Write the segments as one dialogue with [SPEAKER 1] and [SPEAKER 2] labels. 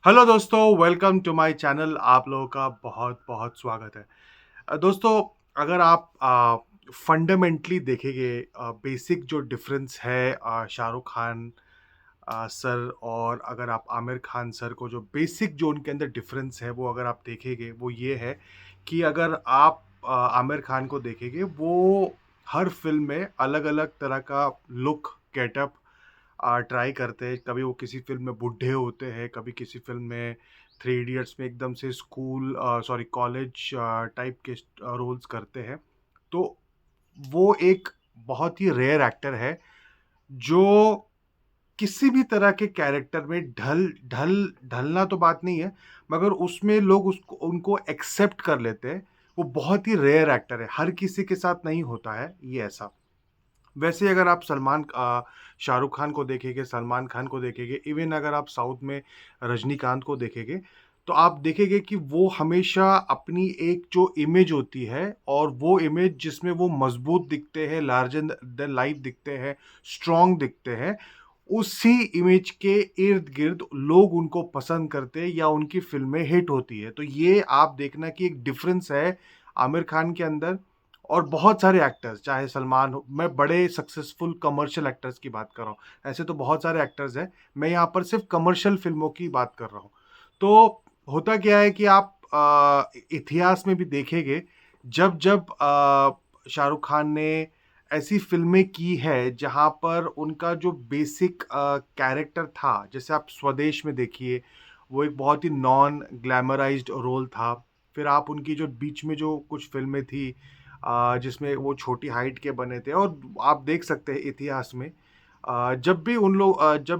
[SPEAKER 1] Hello दोस्तों, welcome to my channel. आप लोगों का बहुत बहुत स्वागत है। दोस्तों, अगर आप फंडामेंटली देखेंगे, बेसिक जो डिफरेंस है शाहरुख खान सर और अगर आप आमिर खान सर को, जो बेसिक जो उनके अंदर डिफरेंस है वो अगर आप देखेंगे, वो ये है कि अगर आप आमिर खान को देखेंगे, वो हर फिल्म में अलग अलग तरह का लुक, गेटअप ट्राई करते हैं। कभी वो किसी फ़िल्म में बूढ़े होते हैं, कभी किसी फ़िल्म में थ्री इडियट्स में एकदम से स्कूल सॉरी कॉलेज टाइप के रोल्स करते हैं। तो वो एक बहुत ही रेयर एक्टर है, जो किसी भी तरह के कैरेक्टर में ढल ढल ढलना तो बात नहीं है, मगर उसमें लोग उसको उनको एक्सेप्ट कर लेते हैं। वो बहुत ही रेयर एक्टर है, हर किसी के साथ नहीं होता है ये ऐसा। वैसे अगर आप शाहरुख खान को देखेंगे, सलमान खान को देखेंगे, इवन अगर आप साउथ में रजनीकांत को देखेंगे, तो आप देखेंगे कि वो हमेशा अपनी एक जो इमेज होती है, और वो इमेज जिसमें वो मजबूत दिखते हैं, लार्जर देन लाइफ दिखते हैं, स्ट्रॉन्ग दिखते हैं, उसी इमेज के इर्द-गिर्द लोग उनको पसंद करते हैं या उनकी फ़िल्में हिट होती है। तो ये आप देखना कि एक डिफ़रेंस है आमिर खान के अंदर और बहुत सारे एक्टर्स, चाहे सलमान हो, मैं बड़े सक्सेसफुल कमर्शियल एक्टर्स की बात कर रहा हूँ। ऐसे तो बहुत सारे एक्टर्स हैं, मैं यहाँ पर सिर्फ़ कमर्शियल फ़िल्मों की बात कर रहा हूँ। तो होता क्या है कि आप इतिहास में भी देखेंगे, जब शाहरुख खान ने ऐसी फ़िल्में की है, जहाँ पर उनका जो बेसिक कैरेक्टर था, जैसे आप स्वदेश में देखिए, वो एक बहुत ही नॉन ग्लैमराइज़्ड रोल था। फिर आप उनकी जो बीच में जो कुछ फ़िल्में थी, जिसमें वो छोटी हाइट के बने थे, और आप देख सकते हैं इतिहास में जब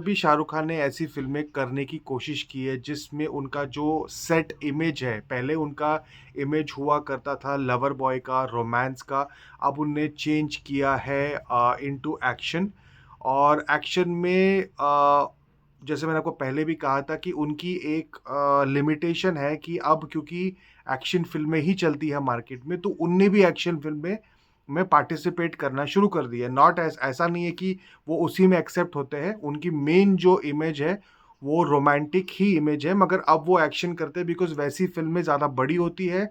[SPEAKER 1] भी शाहरुख खान ने ऐसी फ़िल्में करने की कोशिश की है, जिसमें उनका जो सेट इमेज है, पहले उनका इमेज हुआ करता था लवर बॉय का, रोमांस का, अब उनने चेंज किया है इनटू एक्शन। और एक्शन में जैसे मैंने आपको पहले भी कहा था कि उनकी एक लिमिटेशन है कि अब क्योंकि एक्शन फ़िल्में ही चलती है मार्केट में, तो उनने भी एक्शन फ़िल्म में पार्टिसिपेट करना शुरू कर दिया है। नॉट ऐसा नहीं है कि वो उसी में एक्सेप्ट होते हैं, उनकी मेन जो इमेज है, वो रोमांटिक ही इमेज है, मगर अब वो एक्शन करते हैं बिकॉज़ वैसी फ़िल्में ज़्यादा बड़ी होती है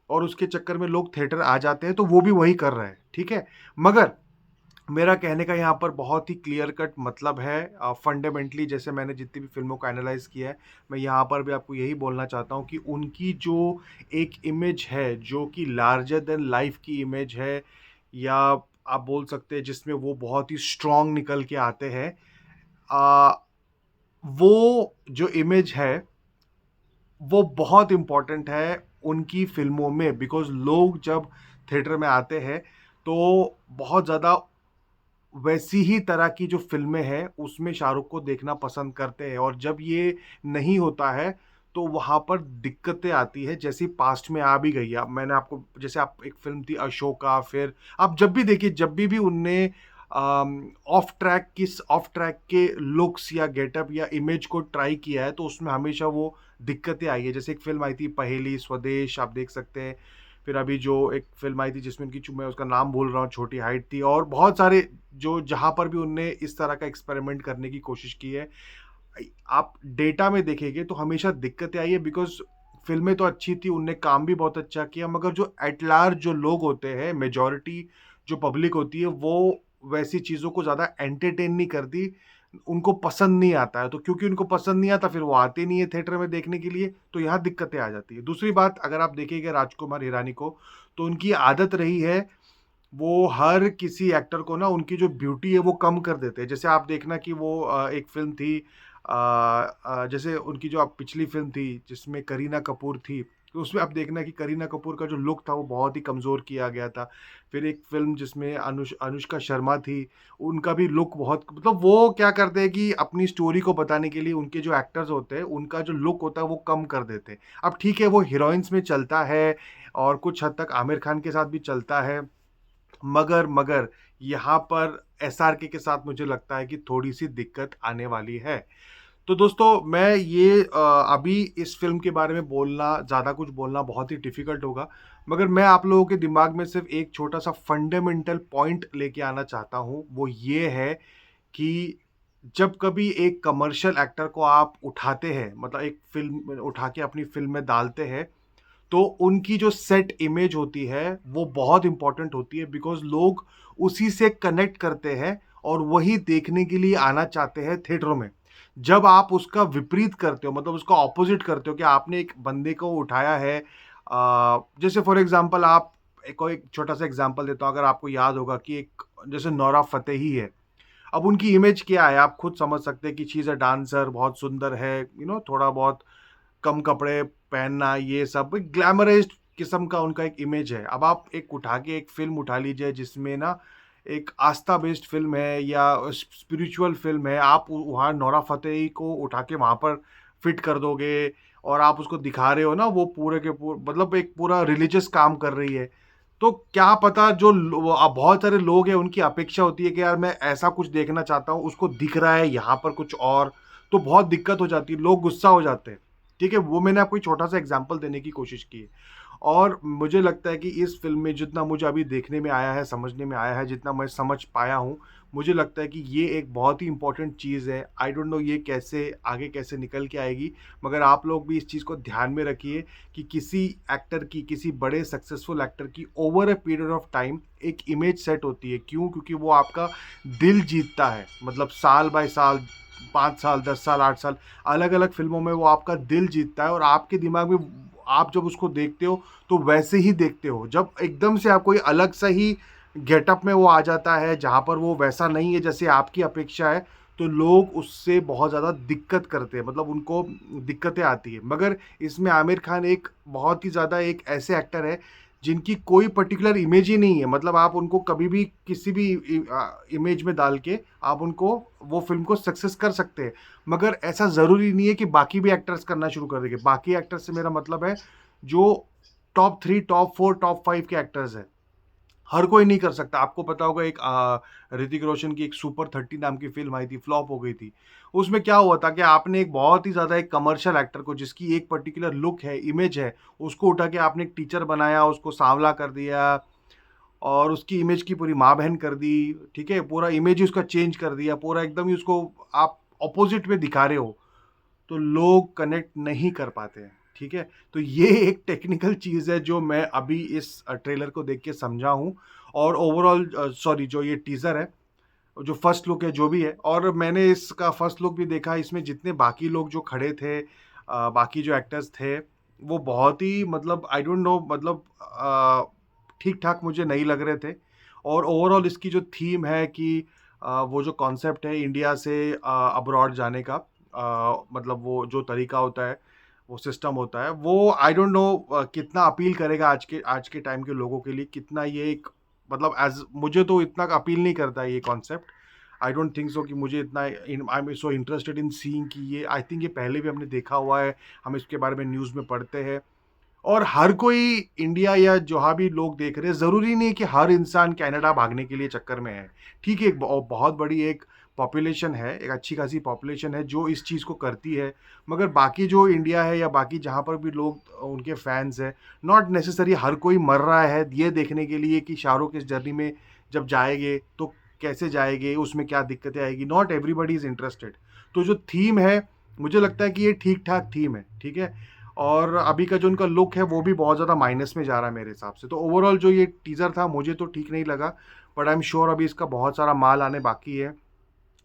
[SPEAKER 1] और उसके चक्कर में लोग थिएटर आ जाते हैं, तो वो भी वही कर रहे हैं, ठीक है? मगर मेरा कहने का यहाँ पर बहुत ही क्लियर कट मतलब है, फंडामेंटली जैसे मैंने जितनी भी फ़िल्मों को एनालाइज़ किया है, मैं यहाँ पर भी आपको यही बोलना चाहता हूँ कि उनकी जो एक इमेज है, जो कि लार्जर देन लाइफ़ की इमेज है, या आप बोल सकते हैं जिसमें वो बहुत ही स्ट्रॉन्ग निकल के आते हैं। अ, वो जो इमेज है, वो बहुत इम्पोर्टेंट है उनकी फ़िल्मों में, बिकॉज़ लोग जब थिएटर में आते हैं, तो बहुत ज़्यादा वैसी ही तरह की जो फ़िल्में हैं, उसमें शाहरुख को देखना पसंद करते हैं, और जब ये नहीं होता है, तो वहाँ पर दिक्कतें आती हैं, जैसे पास्ट में आ भी गई है। अब मैंने आपको, जैसे आप एक फ़िल्म थी अशोका, फिर आप जब भी देखिए, जब भी उनने ऑफ ट्रैक के लुक्स या गेटअप या इमेज को ट्राई किया है, तो उसमें हमेशा वो दिक्कतें आई है। जैसे एक फ़िल्म आई थी पहेली, स्वदेश, आप देख सकते हैं। फिर अभी जो एक फ़िल्म आई थी जिसमें उनकी मैं उसका नाम भूल रहा हूँ, छोटी हाइट थी, और बहुत सारे जो जहाँ पर भी उनने इस तरह का एक्सपेरिमेंट करने की कोशिश की है। आप डेटा में देखेंगे तो हमेशा दिक्कतें आई है, बिकॉज़ फ़िल्में तो अच्छी थी, उनने काम भी बहुत अच्छा किया, मगर जो एट लार्ज जो लोग होते हैं, मेजॉरिटी जो पब्लिक होती है, वो वैसी चीज़ों को ज़्यादा एंटरटेन नहीं करती, उनको पसंद नहीं आता है। तो क्योंकि उनको पसंद नहीं आता, फिर वो आते नहीं है थिएटर में देखने के लिए, तो यहाँ दिक्कतें आ जाती है। दूसरी बात, अगर आप देखेंगे राजकुमार हिरानी को, तो उनकी आदत रही है, वो हर किसी एक्टर को ना उनकी जो ब्यूटी है वो कम कर देते हैं। जैसे आप देखना कि वो एक फ़िल्म थी, जैसे उनकी जो आप पिछली फ़िल्म थी जिसमें करीना कपूर थी, तो उसमें आप देखना कि करीना कपूर का जो लुक था वो बहुत ही कमज़ोर किया गया था। फिर एक फ़िल्म जिसमें अनुष्का शर्मा थी, उनका भी लुक बहुत, मतलब वो क्या करते हैं कि अपनी स्टोरी को बताने के लिए उनके जो एक्टर्स होते हैं, उनका जो लुक होता है वो कम कर देते हैं। अब ठीक है, वो हीरोइन्स में चलता है और कुछ हद तक आमिर खान के साथ भी चलता है। मगर यहाँ पर एसआरके के साथ मुझे लगता है कि थोड़ी-सी दिक्कत आने वाली है। तो दोस्तों, मैं ये अभी इस फ़िल्म के बारे में बोलना, ज़्यादा कुछ बोलना बहुत ही डिफ़िकल्ट होगा, मगर मैं आप लोगों के दिमाग में सिर्फ़ एक छोटा-सा फंडामेंटल पॉइंट लेके आना चाहता हूँ, वो ये है कि जब कभी एक कमर्शियल एक्टर को आप उठाते हैं, मतलब एक फ़िल्म उठा के अपनी फ़िल्म में डालते हैं, तो उनकी जो सेट इमेज होती है, वो बहुत इम्पोर्टेंट होती है, बिकॉज़ लोग उसी से कनेक्ट करते हैं और वही देखने के लिए आना चाहते हैं थिएटरों में। जब आप उसका विपरीत करते हो, मतलब उसका ऑपोज़िट करते हो कि आपने एक बंदे को उठाया है, जैसे फॉर एग्ज़ाम्पल आप एक छोटा-सा एग्ज़ाम्पल देता हूँ, अगर आपको याद होगा कि एक जैसे नोरा फ़तेही है। अब उनकी इमेज क्या है, आप खुद समझ सकते हैं कि शी इज़ अ डांसर, बहुत सुंदर है, थोड़ा बहुत कम कपड़े पहनना, ये सब एक ग्लैमराइज़्ड किस्म का उनका एक इमेज है। अब आप एक उठा के एक फ़िल्म उठा लीजिए जिसमें ना एक आस्था बेस्ड फ़िल्म है या स्पिरिचुअल फ़िल्म है, आप वहाँ नोरा फ़तेही को उठा के वहाँ पर फिट कर दोगे और आप उसको दिखा रहे हो ना, वो पूरे के मतलब एक पूरा रिलिजियस काम कर रही है। तो क्या पता जो बहुत सारे लोग हैं उनकी अपेक्षा होती है कि यार मैं ऐसा कुछ देखना चाहता हूँ, उसको दिख रहा है यहाँ पर कुछ और, तो बहुत दिक्कत हो जाती है, लोग गुस्सा हो जाते हैं। ठीक है? वो मैंने आपको एक छोटा-सा एग्ज़ाम्पल देने की कोशिश की है। और मुझे लगता है कि इस फ़िल्म में जितना मुझे अभी देखने में आया है, समझने में आया है, जितना मैं समझ पाया हूँ, मुझे लगता है कि ये एक बहुत ही इम्पोर्टेंट चीज़ है। आई डोंट नो ये कैसे आगे कैसे निकल के आएगी, मगर आप लोग भी इस चीज़ को ध्यान में रखिए कि किसी एक्टर की, किसी बड़े सक्सेसफुल एक्टर की over a period of time एक इमेज सेट होती है। क्यों? क्योंकि वो आपका दिल जीतता है। मतलब साल बाय साल, 5 साल, 10 साल, 8 साल, अलग-अलग फ़िल्मों में वो आपका दिल जीतता है और आपके दिमाग में आप जब उसको देखते हो, तो वैसे ही देखते हो। जब एकदम से आप कोई अलग सा ही गेटअप में वो आ जाता है, जहाँ पर वो वैसा नहीं है जैसे आपकी अपेक्षा है, तो लोग उससे बहुत ज़्यादा दिक्कत करते हैं, मतलब उनको दिक्कतें आती हैं। मगर इसमें आमिर खान एक बहुत ही ज़्यादा एक ऐसे एक्टर है, जिनकी कोई पर्टिकुलर इमेज ही नहीं है। मतलब आप उनको कभी भी किसी भी इमेज में डाल के आप उनको वो फ़िल्म को सक्सेस कर सकते हैं। मगर ऐसा ज़रूरी नहीं है कि बाकी भी एक्टर्स करना शुरू कर देंगे। बाकी एक्टर्स से मेरा मतलब है जो टॉप 3, टॉप 4, टॉप 5 के एक्टर्स हैं। हर कोई नहीं कर सकता। आपको पता होगा एक ऋतिक रोशन की एक सुपर 30 नाम की फ़िल्म आई थी, फ्लॉप हो गई थी। उसमें क्या हुआ था कि आपने एक बहुत ही ज़्यादा एक कमर्शियल एक्टर को, जिसकी एक पर्टिकुलर लुक है, इमेज है, उसको उठा के आपने एक टीचर बनाया, उसको सांवला कर दिया और उसकी इमेज की पूरी माँ-बहन कर दी, ठीक है? पूरा इमेज ही उसका चेंज कर दिया, पूरा एकदम ही उसको आप अपोज़िट में दिखा रहे हो। तो लोग कनेक्ट नहीं कर पाते हैं, ठीक है? तो ये एक टेक्निकल चीज़ है जो मैं अभी इस ट्रेलर को देख के समझा हूँ और ओवरऑल सॉरी, जो ये टीज़र है, जो फर्स्ट लुक है, जो भी है, और मैंने इसका फर्स्ट लुक भी देखा, इसमें जितने बाकी लोग जो खड़े थे, बाकी जो एक्टर्स थे, वो बहुत ही मतलब आई डोंट नो, मतलब ठीक-ठाक मुझे नहीं लग रहे थे। और ओवरऑल इसकी जो थीम है कि वो जो कॉन्सेप्ट है इंडिया से अब्रॉड जाने का, मतलब वो जो तरीका होता है, वो सिस्टम होता है, वो आई डोंट नो कितना अपील करेगा आज के टाइम के लोगों के लिए, कितना ये एक मतलब एज़ मुझे तो इतना अपील नहीं करता है ये concept. I don't think so कि मुझे इतना I am so interested in seeing कि ये, आई थिंक ये पहले भी हमने देखा हुआ है, हम इसके बारे में न्यूज़ में पढ़ते हैं। और हर कोई इंडिया या जहाँ भी लोग देख रहे हैं, ज़रूरी नहीं कि हर इंसान कनाडा भागने के लिए चक्कर में है। ठीक है, एक बहुत बड़ी एक पॉपुलेशन है, एक अच्छी खासी पॉपुलेशन है जो इस चीज़ को करती है। मगर बाकी जो इंडिया है या बाकी जहाँ पर भी लोग उनके फैन्स हैं, नॉट नेसेसरी हर कोई मर रहा है ये देखने के लिए कि शाहरुख इस जर्नी में जब जाएँगे तो कैसे जाएँगे, उसमें क्या दिक्कतें आएगी, नॉट एवरीबॉडी इज़ इंटरेस्टेड। तो जो थीम है, मुझे लगता है कि ये ठीक-ठाक थीम है, ठीक है? और अभी का जो उनका लुक है वो भी बहुत ज़्यादा माइनस में जा रहा है मेरे हिसाब से। तो ओवरऑल जो ये टीज़र था मुझे तो ठीक नहीं लगा, बट आई एम श्योर अभी इसका बहुत सारा माल आने बाकी है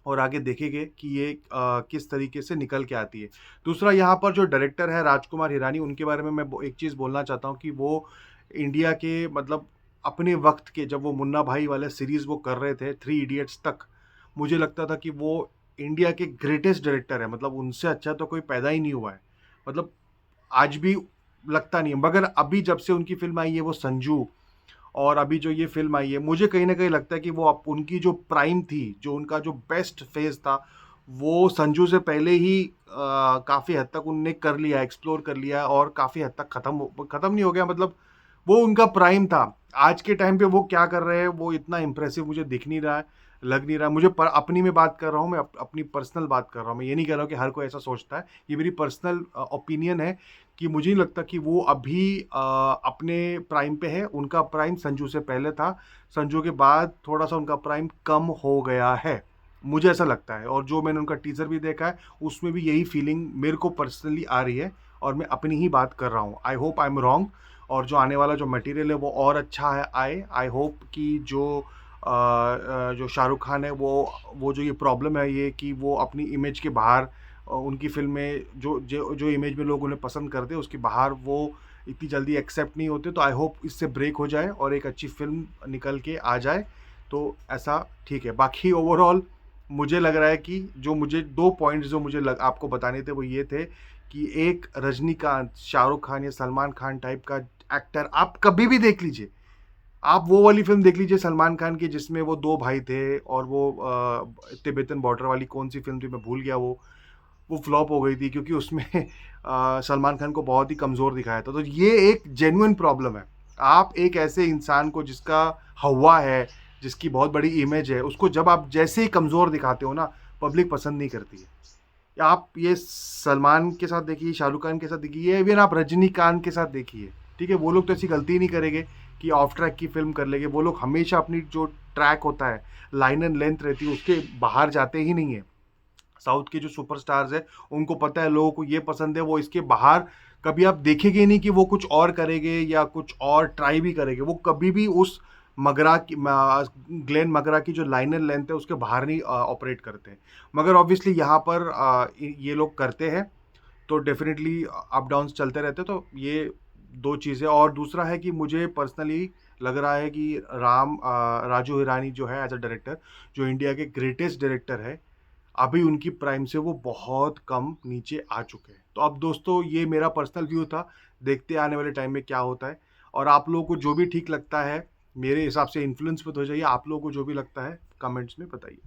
[SPEAKER 1] और आगे देखेंगे कि ये किस तरीके से निकल के आती है। दूसरा, यहाँ पर जो डायरेक्टर है राजकुमार हिरानी, उनके बारे में मैं एक चीज़ बोलना चाहता हूँ कि वो इंडिया के मतलब अपने वक़्त के, जब वो मुन्ना भाई वाला सीरीज़ वो कर रहे थे, थ्री इडियट्स तक, मुझे लगता था कि वो इंडिया के ग्रेटेस्ट डायरेक्टर है। मतलब उनसे अच्छा तो कोई पैदा ही नहीं हुआ है। मतलब आज भी लगता नहीं है, मगर अभी जब से उनकी फ़िल्म आई है वो संजू, और अभी जो ये फ़िल्म आई है, मुझे कहीं न कहीं लगता है कि वो उनकी जो प्राइम थी, जो उनका जो बेस्ट फ़ेज़ था, वो संजू से पहले ही काफ़ी हद तक उनने कर लिया, एक्सप्लोर कर लिया और काफ़ी हद तक ख़त्म नहीं हो गया, मतलब वो उनका प्राइम था। आज के टाइम पे वो क्या कर रहे हैं, वो इतना इम्प्रेसिव मुझे दिख नहीं रहा है, लग नहीं रहा है। मुझे अपनी में बात कर रहा हूँ, मैं अपनी पर्सनल बात कर रहा हूँ। मैं ये नहीं कह रहा हूँ कि हर कोई ऐसा सोचता है। ये मेरी पर्सनल ओपिनियन है कि मुझे नहीं लगता कि वो अभी अपने प्राइम पे है। उनका प्राइम संजू से पहले था। संजू के बाद थोड़ा-सा उनका प्राइम कम हो गया है। मुझे ऐसा लगता है, और जो मैंने उनका टीज़र भी देखा है, उसमें भी यही फीलिंग मेरे को पर्सनली आ रही है, और मैं अपनी ही बात कर रहा हूँ। I hope I am wrong, और जो आने वाला जो मटेरियल है वो और अच्छा है आए। आई होप कि जो शाहरुख खान है वो जो ये प्रॉब्लम है ये कि वो अपनी इमेज के बाहर, उनकी फ़िल्में जो जो जो इमेज में लोग उन्हें पसंद करते हैं उसके बाहर वो इतनी जल्दी एक्सेप्ट नहीं होते। तो आई होप इससे ब्रेक हो जाए और एक अच्छी फ़िल्म निकल के आ जाए, तो ऐसा ठीक है। बाकी ओवरऑल मुझे लग रहा है कि जो मुझे 2 पॉइंट्स जो मुझे आपको बताने थे वो ये थे कि एक रजनीकांत, शाहरुख खान या सलमान खान टाइप का एक्टर आप कभी भी देख लीजिए। आप वो वाली फ़िल्म देख लीजिए सलमान खान की जिसमें वो 2 भाई थे, और वो तिब्बतन बॉर्डर वाली कौन-सी फ़िल्म थी मैं भूल गया वो फ्लॉप हो गई थी क्योंकि उसमें सलमान खान को बहुत ही कमज़ोर दिखाया था। तो ये एक जेन्युइन प्रॉब्लम है। आप एक ऐसे इंसान को जिसका हौवा है, जिसकी बहुत बड़ी इमेज है, उसको जब आप जैसे ही कमज़ोर दिखाते हो ना, पब्लिक पसंद नहीं करती है। या आप ये सलमान के साथ देखिए, शाहरुख खान के साथ देखिए, इवन आप रजनीकांत के साथ देखिए, ठीक है? वो लोग तो ऐसी गलती नहीं करेंगे कि ऑफ ट्रैक की फ़िल्म कर लेंगे। वो लोग हमेशा अपनी जो ट्रैक होता है, लाइन एंड लेंथ रहती है, उसके बाहर जाते ही नहीं हैं। साउथ के जो सुपरस्टार्स हैं, उनको पता है लोगों को ये पसंद है, वो इसके बाहर कभी आप देखेंगे नहीं कि वो कुछ और करेंगे या कुछ और ट्राई भी करेंगे। वो कभी भी उस ग्लेन मगरा की जो लाइन एंड लेंथ है उसके बाहर नहीं ऑपरेट करते हैं। मगर ऑब्वियसली यहाँ पर ये लोग करते हैं, तो डेफिनेटली अप डाउन्स चलते रहते हैं। तो ये 2 चीज़ें, और दूसरा है कि मुझे पर्सनली लग रहा है कि राजू हिरानी जो है एज़ अ डायरेक्टर, जो इंडिया के ग्रेटेस्ट डायरेक्टर है, अभी उनकी प्राइम से वो बहुत कम नीचे आ चुके हैं। तो अब दोस्तों ये मेरा पर्सनल व्यू था, देखते हैं आने वाले टाइम में क्या होता है, और आप लोगों को जो भी ठीक लगता है, मेरे हिसाब से इन्फ्लुएंस मत हो जाइए, आप लोगों को जो भी लगता है कमेंट्स में बताइए।